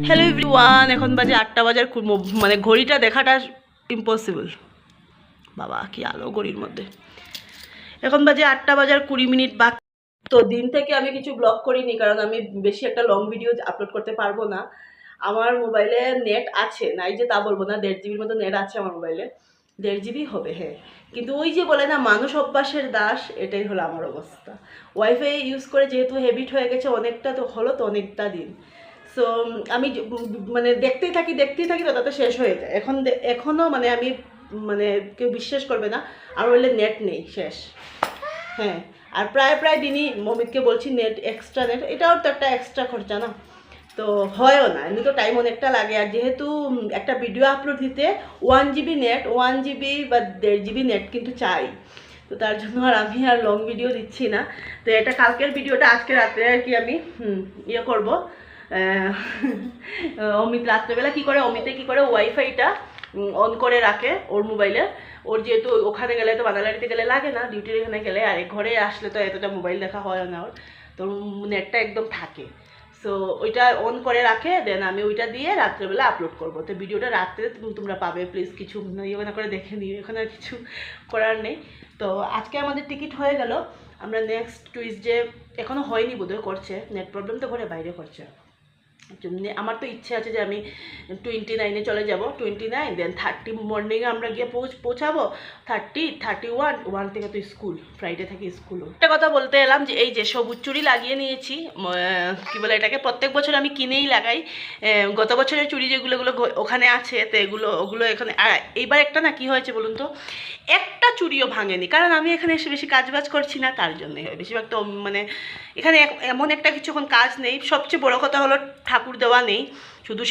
Hello everyone, এখন বাজে 8টা বাজার, মানে ঘড়িটা দেখাটা ইম্পসিবল। বাবা কি আলো ঘড়ির মধ্যে। এখন বাজে 8টা বাজার 20 মিনিট বাকি। তো দিন থেকে আমি কিছু ব্লগ করিনি, কারণ আমি বেশি একটা লং ভিডিও আপলোড করতে পারবো না। আমার মোবাইলে নেট আছে, নাই যে তা বলবো না, 1.5 জিবির মতো নেট আছে আমার মোবাইলে। 1.5 জিবি হবে, হ্যাঁ। কিন্তু ওই যে বলে না, মানুষ অভ্যাসের দাস, এটাই হলো আমার অবস্থা। ওয়াইফাই ইউজ করে যেহেতু হ্যাবিট হয়ে গেছে, অনেকটা তো হলো, তো অনেকটা দিন। সো আমি মানে দেখতেই থাকি তো তাতে শেষ হয়ে যায়। এখনও মানে আমি মানে কেউ বিশ্বাস করবে না, আমার বললে নেট নেই, শেষ। হ্যাঁ, আর প্রায় দিনই মমিতকে বলছি নেট, এক্সট্রা নেট, এটাও তো একটা এক্সট্রা খরচা না, তো হয়ও না, এমনি তো টাইম অনেকটা লাগে। আর যেহেতু একটা ভিডিও আপলোড দিতে 1 জিবি নেট, 1 জিবি বা 1.5 জিবি নেট কিন্তু চাই, তো তার জন্য আর আমি আর লং ভিডিও দিচ্ছি না। তো এটা কালকের ভিডিওটা আজকে রাত্রে আর কি আমি ইয়ে করবো। অমিত রাত্রেবেলা কী করে, অমিতে কী করে ওয়াইফাইটা অন করে রাখে ওর মোবাইলে। ওর যেহেতু ওখানে গেলে তো বানালাড়িতে গেলে লাগে না, ডিউটির এখানে গেলে, আর ঘরে আসলে তো এতটা মোবাইল দেখা হয় না ওর, তো নেটটা একদম থাকে। সো ওইটা অন করে রাখে, দেন আমি ওইটা দিয়ে রাত্রেবেলা আপলোড করবো। তো ভিডিওটা রাত্রে তোমরা পাবে, প্লিজ কিছু ইয়ে না করে দেখে নিও, এখানে আর কিছু করার নেই। তো আজকে আমাদের টিকিট হয়ে গেল, আমরা নেক্সট টুইসডে, এখনও হয়নি বোধহয়, করছে, নেট প্রবলেম তো ঘরে বাইরে করছে। আমার তো ইচ্ছে আছে যে আমি 29-এ চলে যাব, 29 দেন 30 মর্নিংয়ে আমরা গিয়ে পৌঁছাবো, 31 থেকে তো স্কুল, ফ্রাইডে থেকে স্কুলও। একটা কথা বলতে এলাম যে এই যে সবুজ চুড়ি লাগিয়ে নিয়েছি, কী বলে এটাকে, প্রত্যেক বছর আমি কিনেই লাগাই। গত বছরের চুড়ি যেগুলো ওখানে আছে, তো ওগুলো এখানে। আর এইবার একটা না, কি হয়েছে বলুন তো, একটা চুড়িও ভাঙেনি, কারণ আমি এখানে এসে বেশি কাজবাজ করছি না, তার জন্যই হয় বেশিরভাগ। তো মানে এখানে এমন একটা কিছু এখন কাজ নেই। সবচেয়ে বড় কথা হলো ঠাকুর দেওয়া নেই, শুধু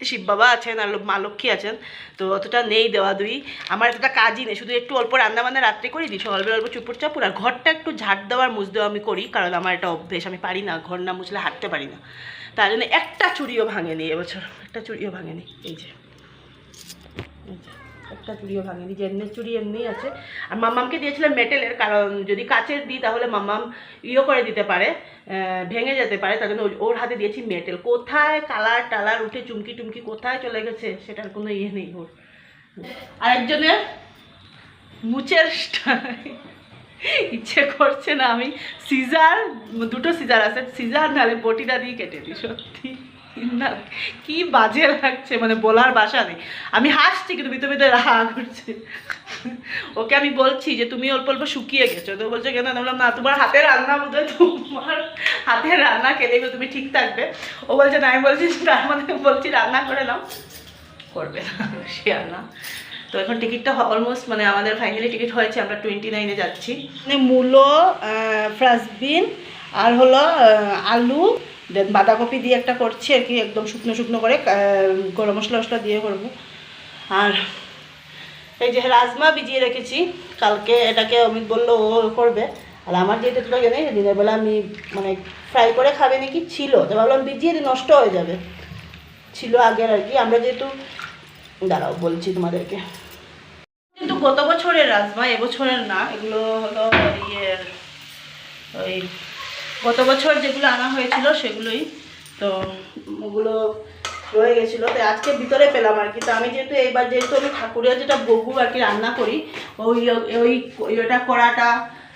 শিব বাবা আছেন আর মা লক্ষ্মী আছেন, তো অতটা নেই দেওয়া দুই। আমার এতটা কাজই নেই, শুধু একটু অল্প রান্নাবান্না রাত্রে করি, দিই সকালবেলা অল্প চুপড় চাপুর, আর ঘরটা একটু ঝাড় দেওয়ার মুছ দেওয়া আমি করি, কারণ আমার এটা অভ্যেস, আমি পারি না, ঘর না মুছলে হাঁটতে পারি না। তার জন্য একটা চুড়িও ভাঙেনি এবছর, একটা চুড়িও ভাঙেনি। এই যে একটা চুড়িও ভাঙেনি, যে এমনি চুড়ি এমনিই আছে। আর মাম্মামকে দিয়েছিলাম মেটেলের, কারণ যদি কাচের দিই তাহলে মাম্মাম ইয়ে করে দিতে পারে, ভেঙে যেতে পারে, তার জন্য ওর হাতে দিয়েছি মেটেল। কোথায় কালার টালার উঠে চুমকি টুমকি কোথায় চলে গেছে সেটার কোনো ইয়ে নেই ওর। আরেকজনের মুচের ইচ্ছে করছে না, আমি সিজার, দুটো সিজার আছে, সিজার নালে বটিটা দিয়ে কেটে দিই, সত্যি না কি বাজে লাগছে, মানে বলার ভাষা নেই। আমি হাসছি কিন্তু ভিতরে ভিতরে রাগ করছে। ওকে আমি বলছি যে তুমি অল্প অল্প শুকিয়ে গেছো, তো বলছে কেন, বললাম না তোমার হাতের রান্না বোধহয়, তোমার হাতের রান্না খেলে তুমি ঠিক থাকবে। ও বলছে না, আমি বলছি তার মানে বলছি রান্না করে নাও, করবে না সে আর না। তো এখন টিকিটটা অলমোস্ট, মানে আমাদের ফাইনালি টিকিট হয়েছে, আমরা 29-এ যাচ্ছি। মানে মূলো, ফ্রাসবিন আর হলো আলু, দেন বাঁধাকপি দিয়ে একটা করছি আর কি, একদম শুকনো করে, গরম মশলা দিয়ে করবো। আর এই যে রাজমা ভিজিয়ে রেখেছি কালকে, এটাকে অমিত বললো ও করবে, আর আমার যেটা তো জানি দিনের বেলা আমি মানে ফ্রাই করে খাবে নাকি ছিল, তো ভাবলাম ভিজিয়ে দিই, নষ্ট হয়ে যাবে, ছিল আগের আর কি। আমরা যেহেতু, দাঁড়াও বলছি তোমাদেরকে, কিন্তু গত বছরের রাজমা, এবছরের না, এগুলো হলো ইয়ের, ওই গত বছর যেগুলো আনা হয়েছিল সেগুলোই, তো ওগুলো রয়ে গেছিলো, তো আজকে ভিতরে পেলাম আর কি। তো আমি যেহেতু এইবার যেহেতু আমি ঠাকুরের যেটা বগু আর কি রান্না করি, ওইটা কড়াটা,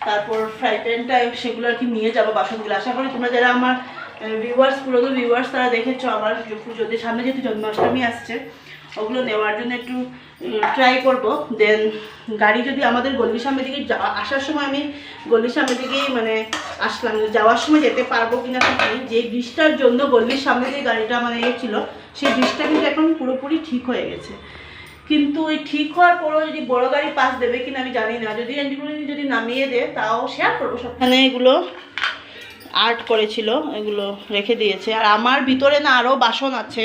তারপর ফ্রাই প্যানটা, সেগুলো আর কি নিয়ে যাবো বাসনগুলো। আশা করি তোমরা যারা আমার ভিউয়ার্স, পুরোনো ভিউয়ার্স, তারা দেখেছো আমার পুজোতে, সামনে যেহেতু জন্মাষ্টমী আসছে, ওগুলো নেওয়ার জন্য একটু ট্রাই করব। দেন গাড়ি যদি আমাদের গল্লির সামনের দিকে, আসার সময় আমি গল্লির সামনের দিকেই মানে আসলাম, যাওয়ার সময় যেতে পারবো কিনা ঠিক নেই। যে ব্রিজটার জন্য গল্লির সামনে যে গাড়িটা মানে ছিল, সেই ব্রিজটা কিন্তু এখন পুরোপুরি ঠিক হয়ে গেছে, কিন্তু ওই ঠিক হওয়ার পরও যদি বড় গাড়ি পাস দেবে কিনা আমি জানি না, যদি যদি নামিয়ে দেয় তাও শেয়ার করবো সবখানে। এগুলো আর্ট করেছিল, এগুলো রেখে দিয়েছে। আর আমার ভিতরে না আরও বাসন আছে,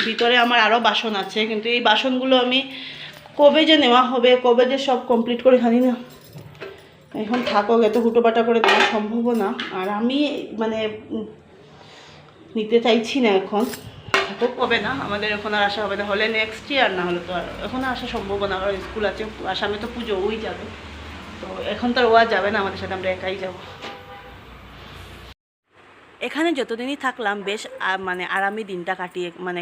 ভিতরে আমার আরও বাসন আছে, কিন্তু এই বাসনগুলো আমি কবে যে নেওয়া হবে, কবে যে সব কমপ্লিট করে, জানি না। এখন থাকো, এত হুটোপাটা করে নেওয়া সম্ভব না, আর আমি মানে নিতে চাইছি না এখন, থাকো, কবে না, আমাদের এখন আর আসা হবে না, হলে নেক্সট ইয়ার, না হলে তো আর এখন আসা সম্ভব না, কারণ স্কুল আছে, আসামে তো পুজো, ওই যাবে, তো এখন তো আর ওয়া যাবে না আমাদের সাথে, আমরা একাই যাবো। এখানে যতদিনই থাকলাম বেশ মানে আরামই দিনটা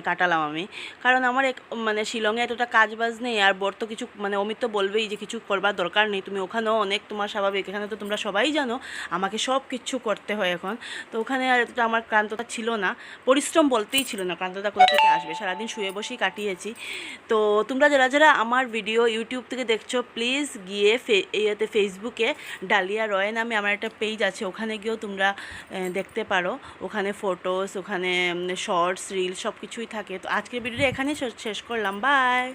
কাটালাম আমি। কারণ আমার মানে শিলংয়ে এতটা কাজ বাজ নেই, আর বর তো কিছু মানে অমিত তো বলবেই যে কিছু করবার দরকার নেই, তুমি ওখানেও অনেক তোমার স্বাভাবিক, এখানে তো তোমরা সবাই জানো আমাকে সব কিছু করতে হয় এখন। তো ওখানে আর এতটা আমার ক্লান্ততা ছিল না, পরিশ্রম বলতেই ছিল না, ক্লান্ততা কোথা থেকে আসবে, সারাদিন শুয়ে বসেই কাটিয়েছি। তো তোমরা যারা যারা আমার ভিডিও ইউটিউব থেকে দেখছো প্লিজ গিয়ে ফেসবুকে ডালিয়া রয় নামে আমার একটা পেজ আছে, ওখানে গিয়েও তোমরা দেখতে পারো। ওখানে ফটোস, ওখানে শর্টস, রিল সব কিছুই থাকে। তো আজকের ভিডিওটা এখানেই শেষ করলাম, বাই।